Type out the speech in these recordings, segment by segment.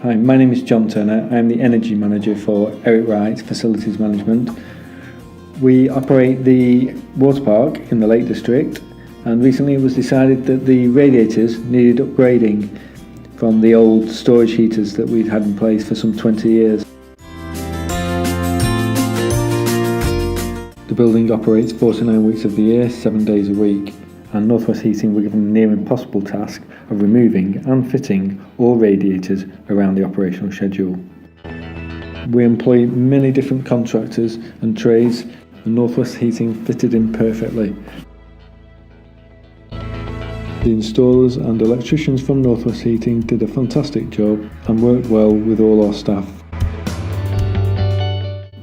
Hi, my name is John Turner. I'm the Energy Manager for Eric Wright's Facilities Management. We operate the water park in the Lake District, and recently it was decided that the radiators needed upgrading from the old storage heaters that we'd had in place for some 20 years. The building operates 49 weeks of the year, 7 days a week, and North West Heating were given the near impossible task of removing and fitting all radiators around the operational schedule. We employ many different contractors and trades, and North West Heating fitted in perfectly. The installers and electricians from North West Heating did a fantastic job and worked well with all our staff.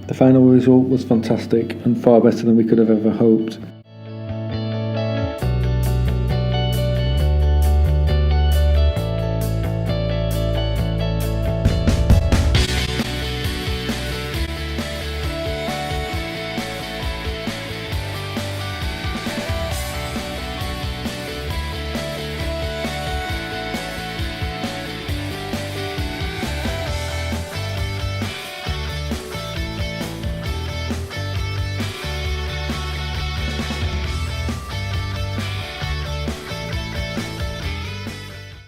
The final result was fantastic and far better than we could have ever hoped.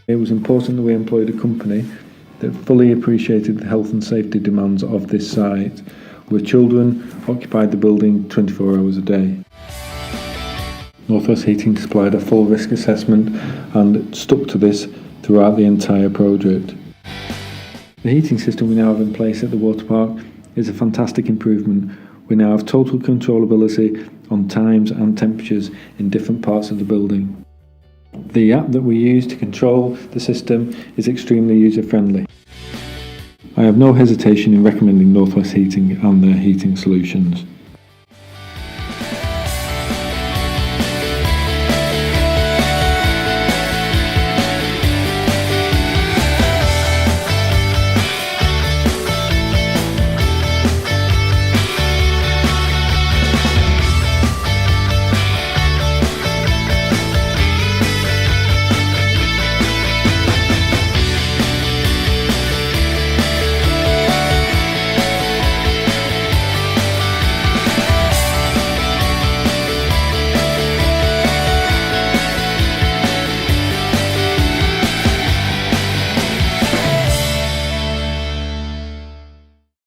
It was important that we employed a company that fully appreciated the health and safety demands of this site, where children occupied the building 24 hours a day. North West Heating supplied a full risk assessment and stuck to this throughout the entire project. The heating system we now have in place at the water park is a fantastic improvement. We now have total controllability on times and temperatures in different parts of the building. The app that we use to control the system is extremely user-friendly. I have no hesitation in recommending North West Heating and their heating solutions.